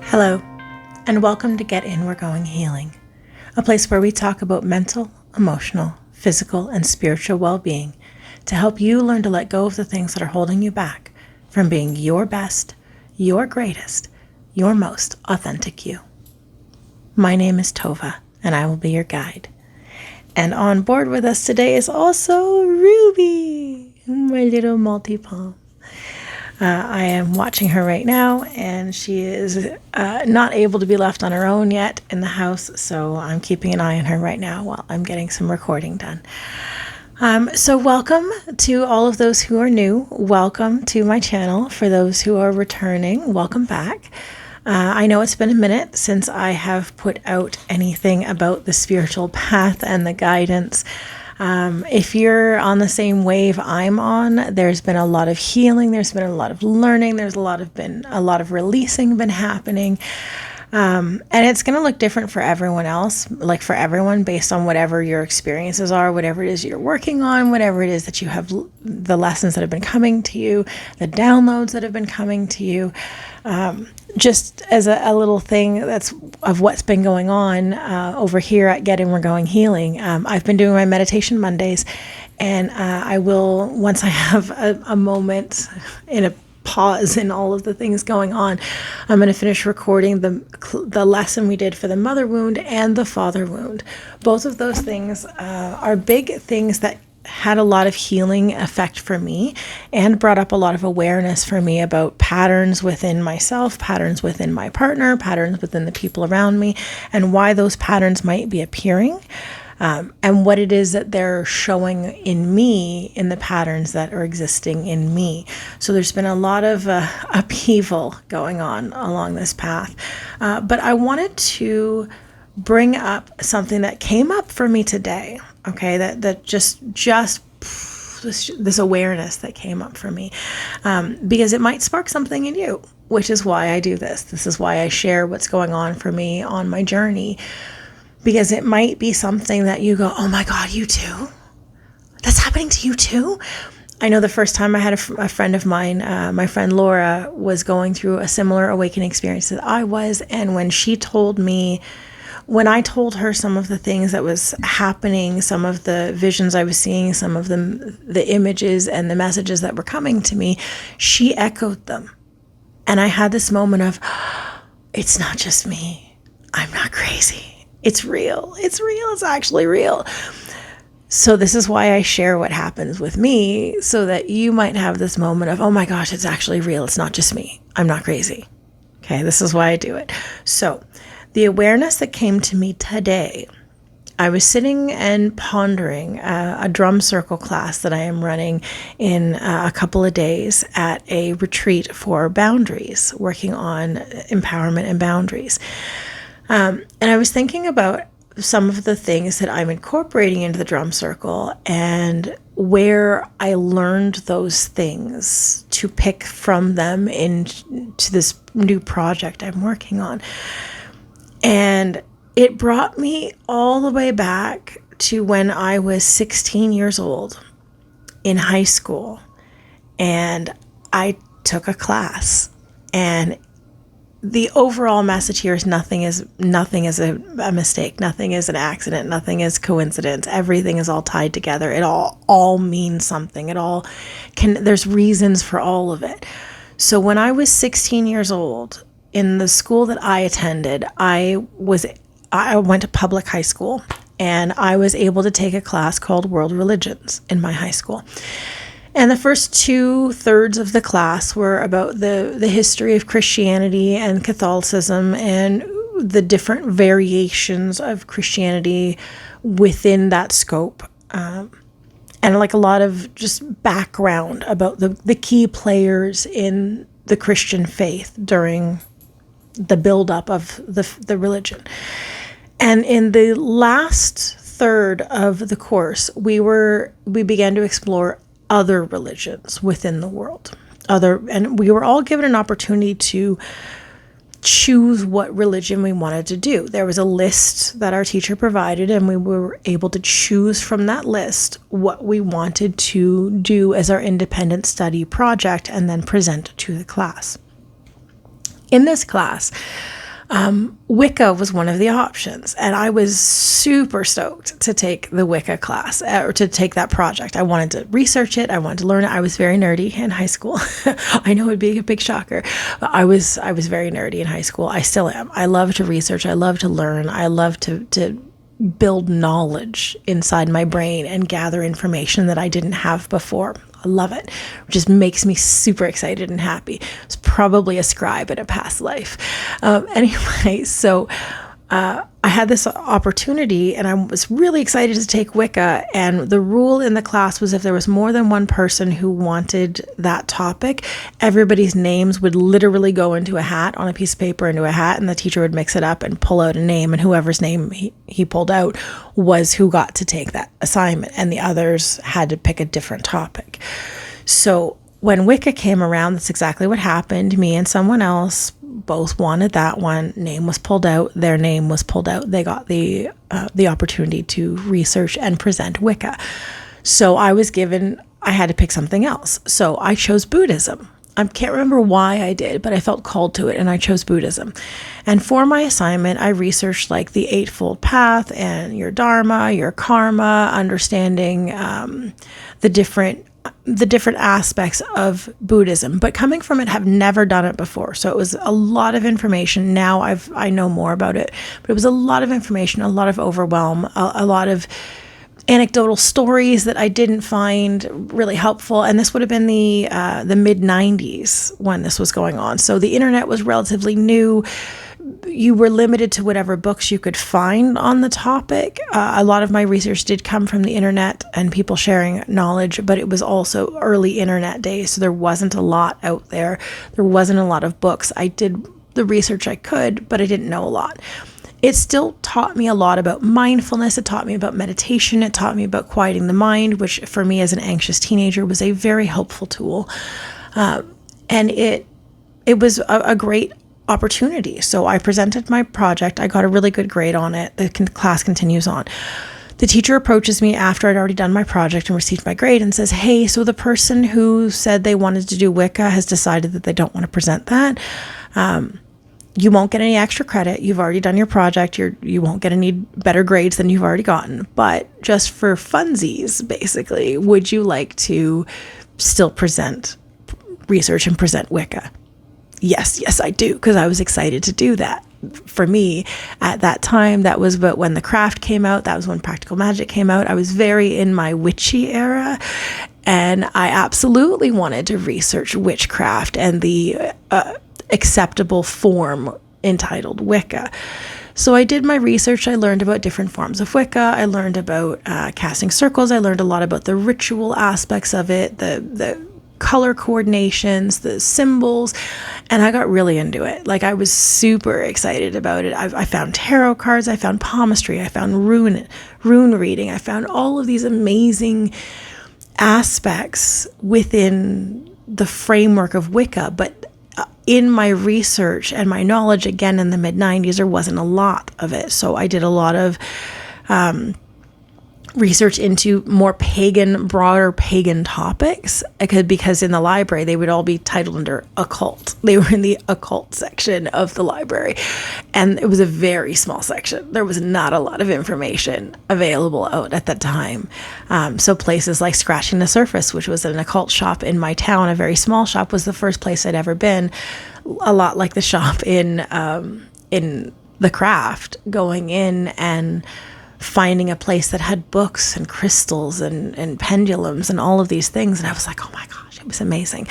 Hello, and welcome to Get In, We're Going Healing, a place where we talk about mental, emotional, physical, and spiritual well-being to help you learn to let go of the things that are holding you back from being your best, your greatest, your most authentic you. My name is Tova, and I will be your guide. And on board with us today is also Ruby, my little multi-palm. I am watching her right now, and she is not able to be left on her own yet in the house, so I'm keeping an eye on her right now while I'm getting some recording done. So welcome to all of those who are new. Welcome to my channel. For those who are returning, welcome back. I know it's been a minute since I have put out anything about the spiritual path and the guidance. If you're on the same wave I'm on, there's been a lot of healing, there's been a lot of learning, there's been a lot of releasing been happening. And it's going to look different for everyone else, like for everyone, based on whatever your experiences are, whatever it is you're working on, whatever it is that you have, the lessons that have been coming to you, the downloads that have been coming to you. Just as a little thing that's of what's been going on over here at Get In, We're Going Healing. I've been doing my meditation Mondays, and I will, once I have a moment in a pause in all of the things going on, I'm going to finish recording the lesson we did for the mother wound and the father wound. Both of those things are big things that had a lot of healing effect for me and brought up a lot of awareness for me about patterns within myself, patterns within my partner, patterns within the people around me, and why those patterns might be appearing. And what it is that they're showing in me, in the patterns that are existing in me. So there's been a lot of upheaval going on along this path. But I wanted to bring up something that came up for me today, okay, that just this awareness that came up for me, because it might spark something in you, which is why I do this. This is why I share what's going on for me on my journey. Because it might be something that you go, oh my God, you too? That's happening to you too? I know the first time I had a friend of mine, my friend Laura, was going through a similar awakening experience that I was. And when I told her some of the things that was happening, some of the visions I was seeing, some of the images and the messages that were coming to me, she echoed them. And I had this moment of, it's not just me. I'm not crazy. It's real. It's real. It's actually real. So this is why I share what happens with me, so that you might have this moment of, oh my gosh, it's actually real. It's not just me. I'm not crazy. Okay, this is why I do it. So the awareness that came to me today, I was sitting and pondering a drum circle class that I am running in a couple of days at a retreat for boundaries, working on empowerment and boundaries. And I was thinking about some of the things that I'm incorporating into the drum circle and where I learned those things to pick from them into this new project I'm working on. And it brought me all the way back to when I was 16 years old in high school. And I took a class, and the overall message here is nothing is a mistake. Nothing is an accident. Nothing is coincidence. Everything is all tied together. It all means something. There's reasons for all of it. So when I was 16 years old, in the school that I attended, I went to public high school, and I was able to take a class called World Religions in my high school. And the first 2/3 of the class were about the history of Christianity and Catholicism and the different variations of Christianity within that scope. And like a lot of just background about the key players in the Christian faith during the buildup of the religion. And in the last third of the course, we began to explore other religions within the world. And we were all given an opportunity to choose what religion we wanted to do. There was a list that our teacher provided, and we were able to choose from that list what we wanted to do as our independent study project and then present to the class. In this class, Wicca was one of the options, and I was super stoked to take the Wicca class or to take that project. I wanted to research it. I wanted to learn it. I was very nerdy in high school. I know it'd be a big shocker, but I was very nerdy in high school. I still am. I love to research. I love to learn. I love to build knowledge inside my brain and gather information that I didn't have before. I love it. It just makes me super excited and happy. It's probably a scribe in a past life. Anyway, so I had this opportunity and I was really excited to take Wicca. And the rule in the class was if there was more than one person who wanted that topic, everybody's names would literally go into a hat, on a piece of paper into a hat, and the teacher would mix it up and pull out a name, and whoever's name he pulled out was who got to take that assignment, and the others had to pick a different topic. So when Wicca came around, that's exactly what happened. Me and someone else both wanted that one. Name was pulled out. Their name was pulled out. They got the opportunity to research and present Wicca. So I had to pick something else. So I chose Buddhism. I can't remember why I did, but I felt called to it and I chose Buddhism. And for my assignment, I researched like the Eightfold Path and your Dharma, your karma, understanding the different aspects of Buddhism, but coming from it, have never done it before. So it was a lot of information. Now I know more about it, but it was a lot of information, a lot of overwhelm, a lot of anecdotal stories that I didn't find really helpful. And this would have been the mid 90s when this was going on. So the internet was relatively new. You were limited to whatever books you could find on the topic. A lot of my research did come from the internet and people sharing knowledge, but it was also early internet days, so there wasn't a lot out there. There wasn't a lot of books. I did the research I could, but I didn't know a lot. It still taught me a lot about mindfulness. It taught me about meditation. It taught me about quieting the mind, which for me as an anxious teenager was a very helpful tool. And it was a great opportunity. So I presented my project. I got a really good grade on it. The class continues on. The teacher approaches me after I'd already done my project and received my grade and says, "Hey, so the person who said they wanted to do Wicca has decided that they don't want to present that. You won't get any extra credit. You've already done your project. You won't get any better grades than you've already gotten. But just for funsies, basically, would you like to still research and present Wicca?" Yes, I do, because I was excited to do that. For me, at that time, that was about when the craft came out. That was when Practical Magic came out. I was very in my witchy era, and I absolutely wanted to research witchcraft and the acceptable form entitled Wicca. So I did my research. I learned about different forms of Wicca. I learned about casting circles. I learned a lot about the ritual aspects of it, the color coordinations, the symbols, and I got really into it. Like, I was super excited about it. I found tarot cards, I found palmistry, I found rune reading, I found all of these amazing aspects within the framework of Wicca. But in my research and my knowledge, again, in the mid-90s, there wasn't a lot of it. So I did a lot of research into more broader pagan topics, because in the library they would all be titled under occult. They were in the occult section of the library, and it was a very small section. There was not a lot of information available out at that time. So places like Scratching the Surface, which was an occult shop in my town, a very small shop, was the first place I'd ever been. A lot like the shop in the craft, going in and finding a place that had books and crystals and pendulums and all of these things. And I was like, oh my gosh, it was amazing.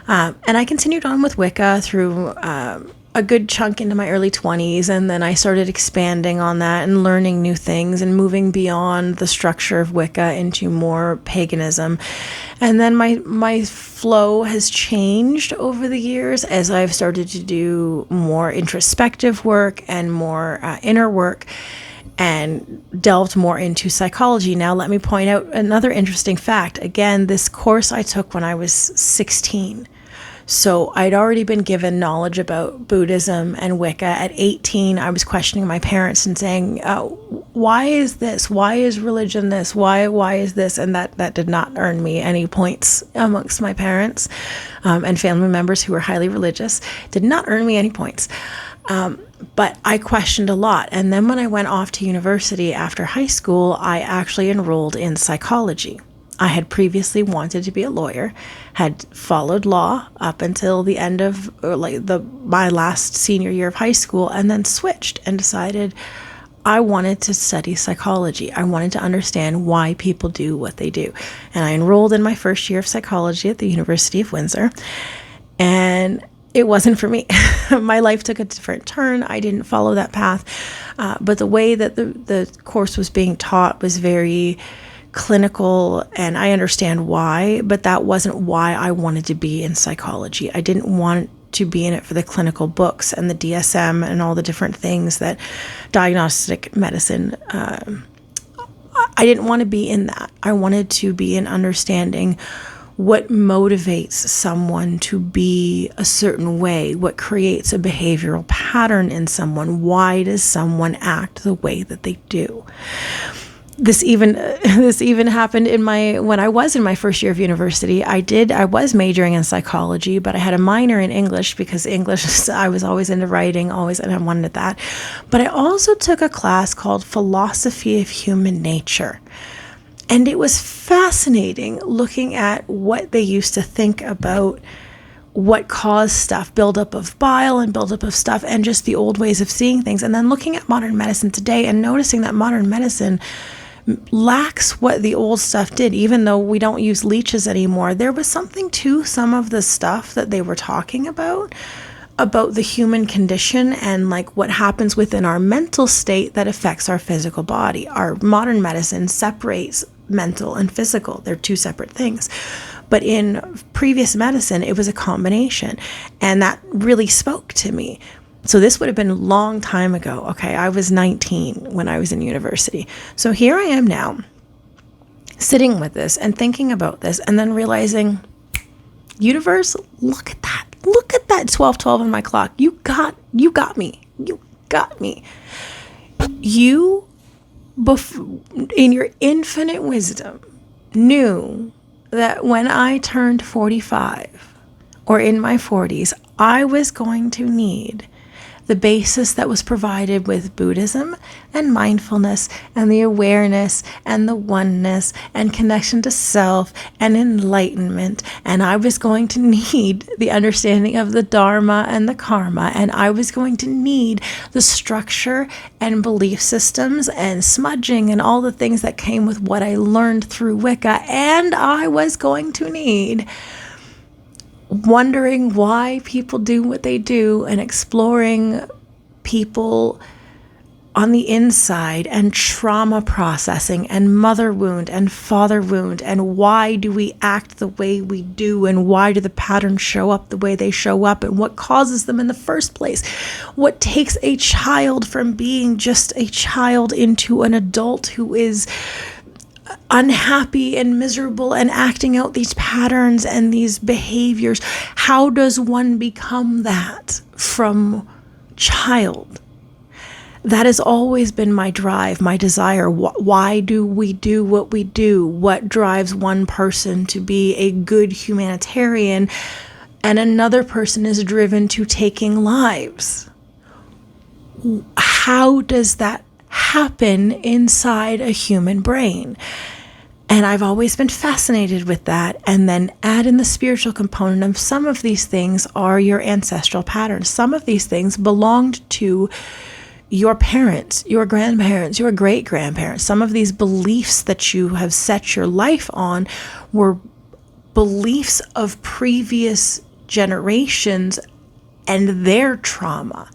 And I continued on with Wicca through a good chunk into my early 20s. And then I started expanding on that and learning new things and moving beyond the structure of Wicca into more paganism. And then my flow has changed over the years as I've started to do more introspective work and more inner work, and delved more into psychology. Now, let me point out another interesting fact. Again, this course I took when I was 16. So I'd already been given knowledge about Buddhism and Wicca. At 18, I was questioning my parents and saying, why is this? Why is religion this? Why is this? And that did not earn me any points amongst my parents and family members who were highly religious. Did not earn me any points. But I questioned a lot. And then when I went off to university after high school, I actually enrolled in psychology. I had previously wanted to be a lawyer, had followed law up until the end of my last senior year of high school, and then switched and decided I wanted to study psychology. I wanted to understand why people do what they do. And I enrolled in my first year of psychology at the University of Windsor, and it wasn't for me. My life took a different turn. I didn't follow that path. But the way that the course was being taught was very clinical, and I understand why, but that wasn't why I wanted to be in psychology. I didn't want to be in it for the clinical books and the DSM and all the different things that diagnostic medicine, I didn't want to be in that. I wanted to be in understanding what motivates someone to be a certain way, what creates a behavioral pattern in someone, why does someone act the way that they do. This even happened when I was in my first year of university. I was majoring in psychology, but I had a minor in English because English, I was always into writing, and I wanted that. But I also took a class called Philosophy of Human Nature. And it was fascinating looking at what they used to think about what caused stuff, buildup of bile and buildup of stuff, and just the old ways of seeing things. And then looking at modern medicine today and noticing that modern medicine lacks what the old stuff did. Even though we don't use leeches anymore, there was something to some of the stuff that they were talking about the human condition and like what happens within our mental state that affects our physical body. Our modern medicine separates mental and physical. They're two separate things. But in previous medicine, it was a combination, and that really spoke to me. So this would have been a long time ago. Okay, I was 19 when I was in university. So here I am now, sitting with this and thinking about this, and then realizing, universe, look at that. Look at that 12:12 on my clock. You got me. You got me. You, in your infinite wisdom, knew that when I turned 45 or in my 40s, I was going to need the basis that was provided with Buddhism and mindfulness and the awareness and the oneness and connection to self and enlightenment. And I was going to need the understanding of the Dharma and the Karma. And I was going to need the structure and belief systems and smudging and all the things that came with what I learned through Wicca. And I was going to need wondering why people do what they do and exploring people on the inside and trauma processing and mother wound and father wound and why do we act the way we do and why do the patterns show up the way they show up and what causes them in the first place. What takes a child from being just a child into an adult who is unhappy and miserable and acting out these patterns and these behaviors. How does one become that from child? That has always been my drive, my desire. Why do we do what we do? What drives one person to be a good humanitarian and another person is driven to taking lives? How does that happen inside a human brain? And I've always been fascinated with that. And then add in the spiritual component of some of these things are your ancestral patterns. Some of these things belonged to your parents, your grandparents, your great-grandparents. Some of these beliefs that you have set your life on were beliefs of previous generations and their trauma.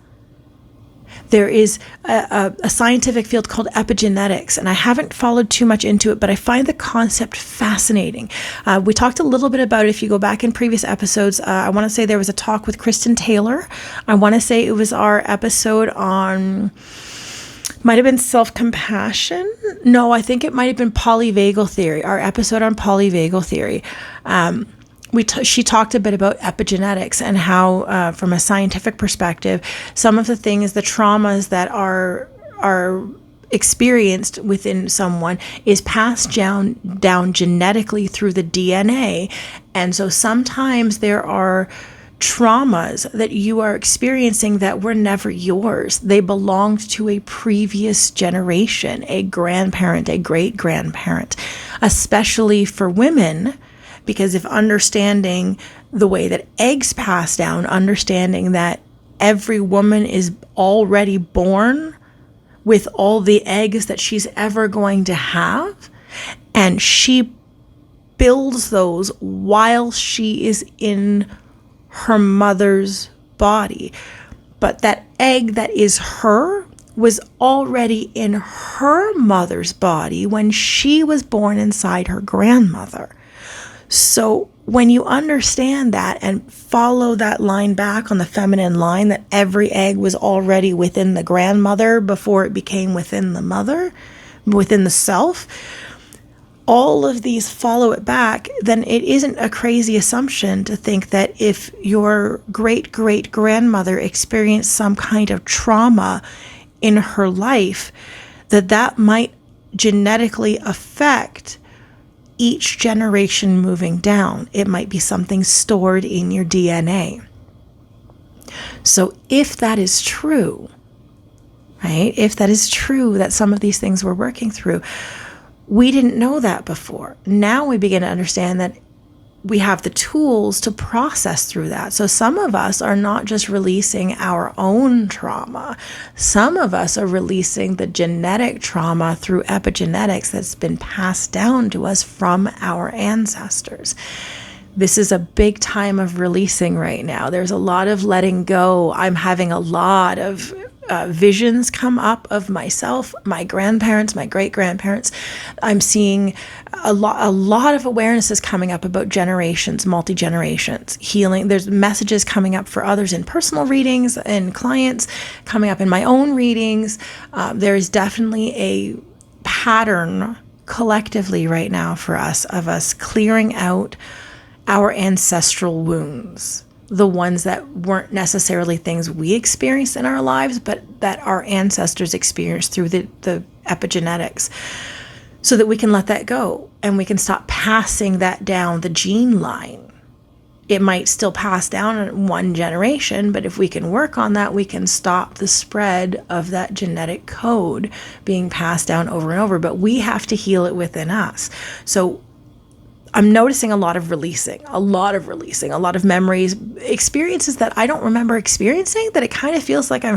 There is a scientific field called epigenetics, and I haven't followed too much into it, but I find the concept fascinating. We talked a little bit about it if you go back in previous episodes. I want to say there was a talk with Kristen Taylor. I want to say it was our episode on, might have been self-compassion. No, I think it might have been polyvagal theory, our episode on polyvagal theory. She talked a bit about epigenetics and how, from a scientific perspective, some of the things, the traumas that are experienced within someone is passed down genetically through the DNA. And so sometimes there are traumas that you are experiencing that were never yours. They belonged to a previous generation, a grandparent, a great-grandparent, especially for women, because if understanding the way that eggs pass down, understanding that every woman is already born with all the eggs that she's ever going to have, and she builds those while she is in her mother's body. But that egg that is her was already in her mother's body when she was born inside her grandmother. So when you understand that and follow that line back on the feminine line, that every egg was already within the grandmother before it became within the mother, within the self, all of these follow it back, then it isn't a crazy assumption to think that if your great-great-grandmother experienced some kind of trauma in her life, that might genetically affect each generation moving down. It might be something stored in your DNA. So if that is true, right? If that is true that some of these things we're working through, we didn't know that before. Now we begin to understand that we have the tools to process through that. So some of us are not just releasing our own trauma. Some of us are releasing the genetic trauma through epigenetics that's been passed down to us from our ancestors. This is a big time of releasing right now. There's a lot of letting go. I'm having a lot of visions come up of myself, my grandparents, my great-grandparents. I'm seeing a lot of awarenesses coming up about generations, multi-generations, healing. There's messages coming up for others in personal readings and clients, coming up in my own readings. There is definitely a pattern collectively right now for us of us clearing out our ancestral wounds. The ones that weren't necessarily things we experienced in our lives, but that our ancestors experienced through the epigenetics, so that we can let that go and we can stop passing that down the gene line. It might still pass down in one generation, but if we can work on that, we can stop the spread of that genetic code being passed down over and over, but we have to heal it within us. So I'm noticing a lot of releasing, a lot of memories, experiences that I don't remember experiencing, that it kind of feels like I'm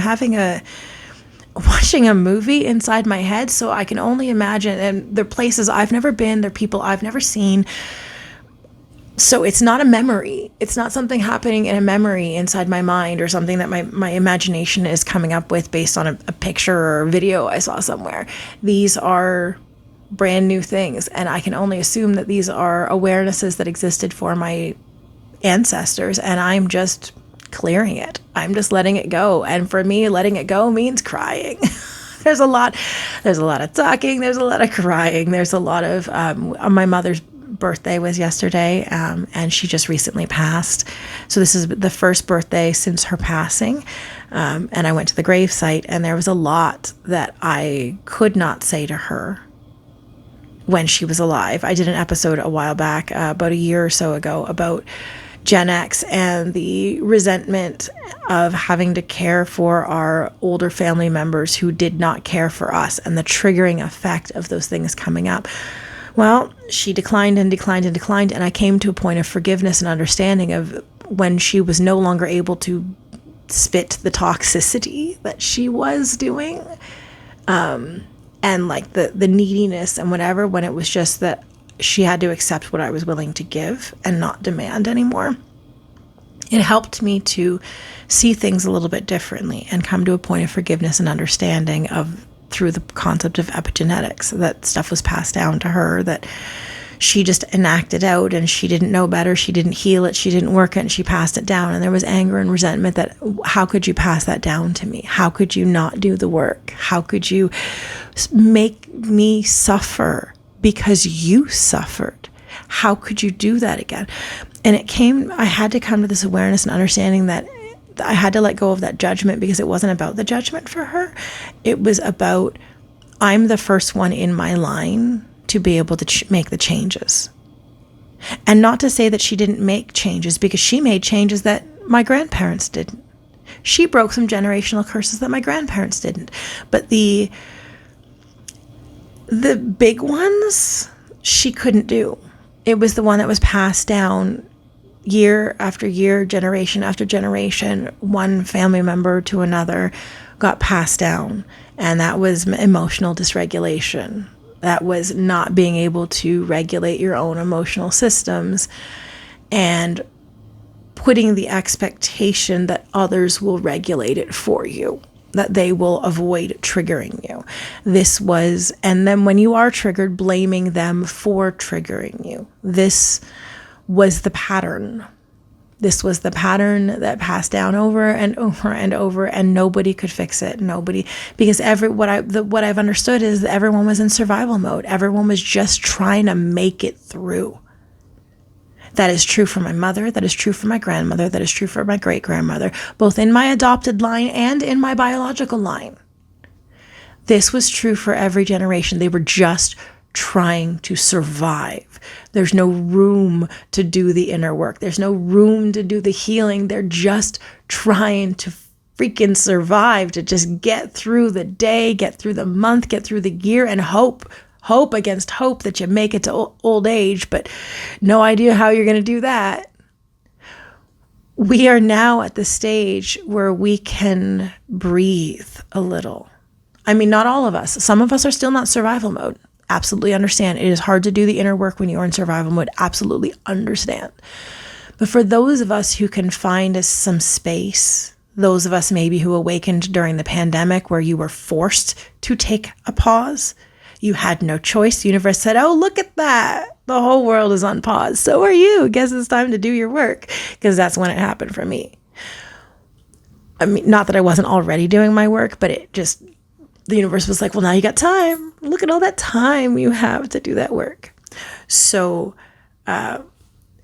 watching a movie inside my head. So I can only imagine, and they're places I've never been, they're people I've never seen. So it's not a memory. It's not something happening in a memory inside my mind or something that my imagination is coming up with based on a picture or a video I saw somewhere. These are brand new things, and I can only assume that these are awarenesses that existed for my ancestors, and I'm just clearing it. I'm just letting it go. And for me, letting it go means crying. There's a lot of talking, there's a lot of crying, there's a lot of my mother's birthday was yesterday, and she just recently passed. So this is the first birthday since her passing. And I went to the gravesite, and there was a lot that I could not say to her when she was alive. I did an episode a while back, about a year or so ago, about Gen X and the resentment of having to care for our older family members who did not care for us, and the triggering effect of those things coming up. Well, she declined and declined and declined, and I came to a point of forgiveness and understanding of when she was no longer able to spit the toxicity that she was doing, and like the neediness and whatever, when it was just that she had to accept what I was willing to give and not demand anymore. It helped me to see things a little bit differently and come to a point of forgiveness and understanding of, through the concept of epigenetics, that stuff was passed down to her, that she just enacted out, and she didn't know better. She didn't heal it. She didn't work it, and she passed it down. And there was anger and resentment that, how could you pass that down to me? How could you not do the work? How could you make me suffer because you suffered? How could you do that again? And I had to come to this awareness and understanding that I had to let go of that judgment, because it wasn't about the judgment for her. It was about, I'm the first one in my line to be able to make the changes. And not to say that she didn't make changes, because she made changes that my grandparents didn't. She broke some generational curses that my grandparents didn't. But the big ones, she couldn't do. It was the one that was passed down year after year, generation after generation. One family member to another got passed down. And that was emotional dysregulation. That was not being able to regulate your own emotional systems and putting the expectation that others will regulate it for you, that they will avoid triggering you. This was, and then when you are triggered, blaming them for triggering you. This was the pattern. This was the pattern that passed down over and over and over, and nobody could fix it. Nobody, because what I've understood is that everyone was in survival mode. Everyone was just trying to make it through. That is true for my mother. That is true for my grandmother. That is true for my great-grandmother, both in my adopted line and in my biological line. This was true for every generation. They were just trying to survive. There's no room to do the inner work. There's no room to do the healing. They're just trying to freaking survive, to just get through the day, get through the month, get through the year, and hope against hope that you make it to old age, but no idea how you're going to do that. We are now at the stage where we can breathe a little. I mean, not all of us. Some of us are still not survival mode. Absolutely understand. It is hard to do the inner work when you are in survival mode. Absolutely understand. But for those of us who can find us some space, those of us maybe who awakened during the pandemic where you were forced to take a pause, you had no choice. The universe said, oh, look at that. The whole world is on pause. So are you. Guess it's time to do your work. Because that's when it happened for me. I mean, not that I wasn't already doing my work, but the universe was like, well, now you got time. Look at all that time you have to do that work. So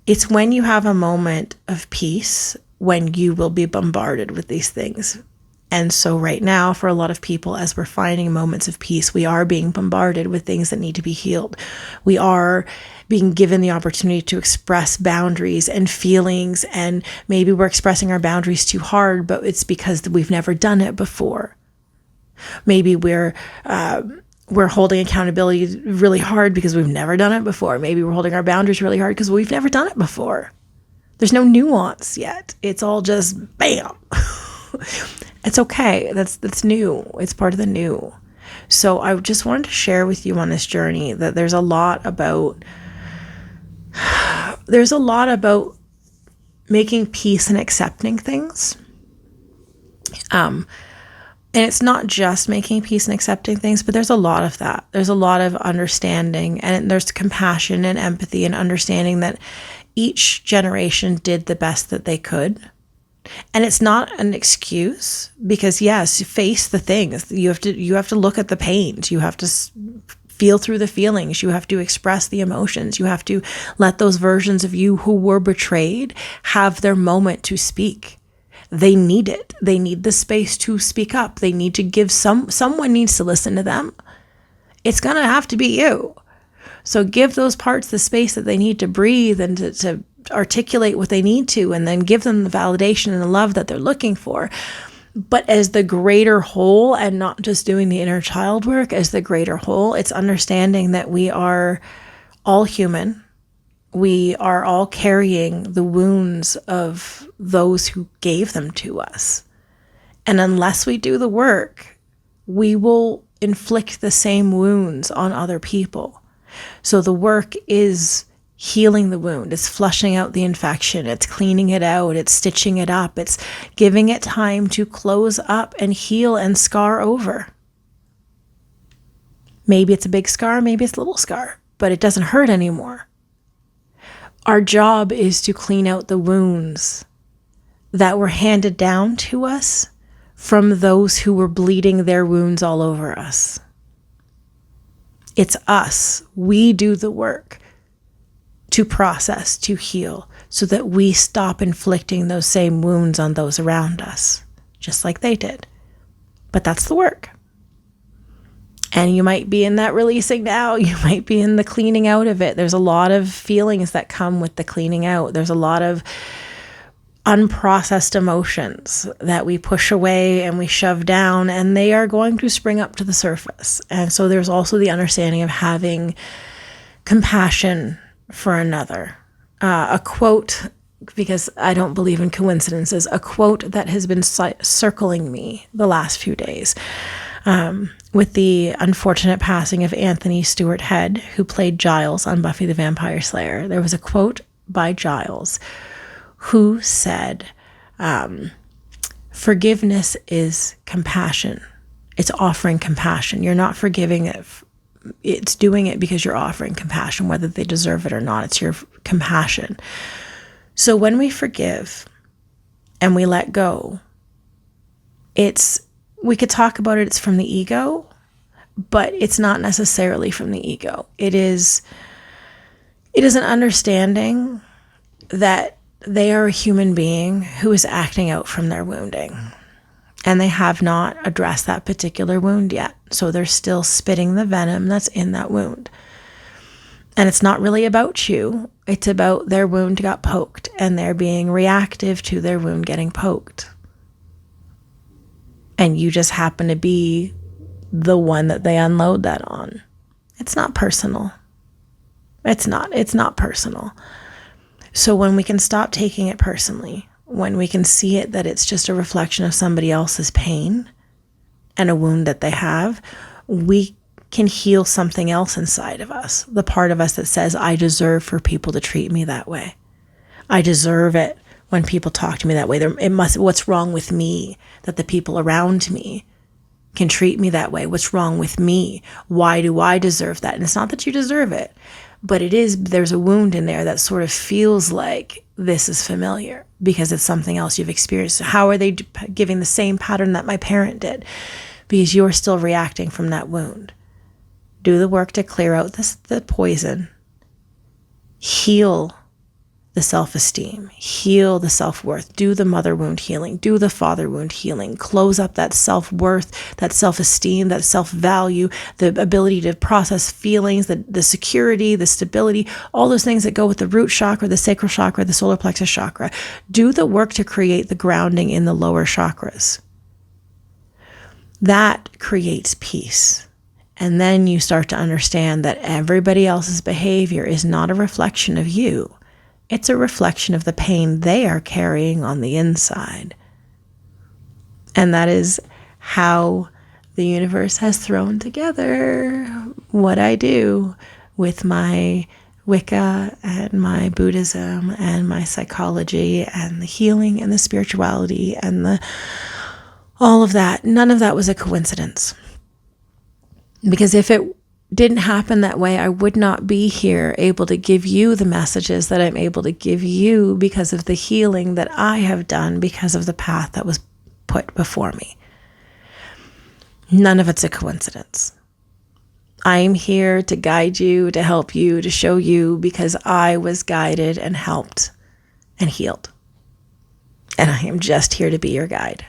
it's when you have a moment of peace when you will be bombarded with these things. And so right now, for a lot of people, as we're finding moments of peace, we are being bombarded with things that need to be healed. We are being given the opportunity to express boundaries and feelings, and maybe we're expressing our boundaries too hard, but it's because we've never done it before. Maybe we're holding accountability really hard because we've never done it before. Maybe we're holding our boundaries really hard because we've never done it before. There's no nuance yet. It's all just bam. It's okay. That's new. It's part of the new. So I just wanted to share with you on this journey that there's a lot about making peace and accepting things. And it's not just making peace and accepting things, but there's a lot of that. There's a lot of understanding, and there's compassion and empathy and understanding that each generation did the best that they could. And it's not an excuse, because yes, face the things. You have to look at the pains. You have to feel through the feelings. You have to express the emotions. You have to let those versions of you who were betrayed have their moment to speak. They need it. They need the space to speak up. They need to give someone needs to listen to them. It's going to have to be you. So give those parts the space that they need to breathe and to articulate what they need to, and then give them the validation and the love that they're looking for. But as the greater whole, and not just doing the inner child work, as the greater whole, it's understanding that we are all human. We are all carrying the wounds of those who gave them to us. And unless we do the work, we will inflict the same wounds on other people. So the work is healing the wound. It's flushing out the infection. It's cleaning it out. It's stitching it up. It's giving it time to close up and heal and scar over. Maybe it's a big scar, maybe it's a little scar, but it doesn't hurt anymore. Our job is to clean out the wounds that were handed down to us from those who were bleeding their wounds all over us. It's us. We do the work to process, to heal, so that we stop inflicting those same wounds on those around us, just like they did. But that's the work. And you might be in that releasing now. You might be in the cleaning out of it. There's a lot of feelings that come with the cleaning out. There's a lot of unprocessed emotions that we push away and we shove down, and they are going to spring up to the surface. And so there's also the understanding of having compassion for another. A quote, because I don't believe in coincidences, a quote that has been circling me the last few days, with the unfortunate passing of Anthony Stewart Head, who played Giles on Buffy the Vampire Slayer. There was a quote by Giles who said, forgiveness is compassion. It's offering compassion. You're not forgiving it. It's doing it because you're offering compassion, whether they deserve it or not. It's your compassion. So when we forgive and we let go, we could talk about it, it's from the ego, but it's not necessarily from the ego. It is an understanding that they are a human being who is acting out from their wounding, and they have not addressed that particular wound yet. So they're still spitting the venom that's in that wound. And it's not really about you. It's about their wound got poked, and they're being reactive to their wound getting poked. And you just happen to be the one that they unload that on. It's not personal. It's not personal. So when we can stop taking it personally, when we can see it that it's just a reflection of somebody else's pain and a wound that they have, we can heal something else inside of us. The part of us that says, I deserve for people to treat me that way. I deserve it when people talk to me that way. What's wrong with me that the people around me can treat me that way? What's wrong with me? Why do I deserve that? And it's not that you deserve it, but there's a wound in there that sort of feels like this is familiar because it's something else you've experienced. How are they giving the same pattern that my parent did? Because you're still reacting from that wound. Do the work to clear out the poison. Heal the self-esteem. Heal the self-worth. Do the mother wound healing. Do the father wound healing. Close up that self-worth, that self-esteem, that self-value, the ability to process feelings, the security, the stability, all those things that go with the root chakra, the sacral chakra, the solar plexus chakra. Do the work to create the grounding in the lower chakras. That creates peace. And then you start to understand that everybody else's behavior is not a reflection of you. It's a reflection of the pain they are carrying on the inside. And that is how the universe has thrown together what I do with my Wicca and my Buddhism and my psychology and the healing and the spirituality and all of that. None of that was a coincidence. Because if it didn't happen that way, I would not be here able to give you the messages that I'm able to give you because of the healing that I have done because of the path that was put before me. None of it's a coincidence. I am here to guide you, to help you, to show you because I was guided and helped and healed. And I am just here to be your guide.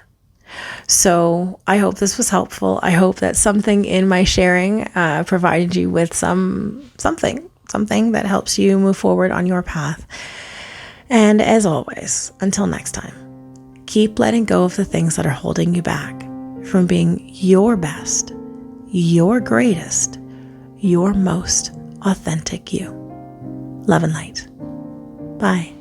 So I hope this was helpful. I hope that something in my sharing provided you with something that helps you move forward on your path. And as always, until next time, keep letting go of the things that are holding you back from being your best, your greatest, your most authentic you. Love and light. Bye.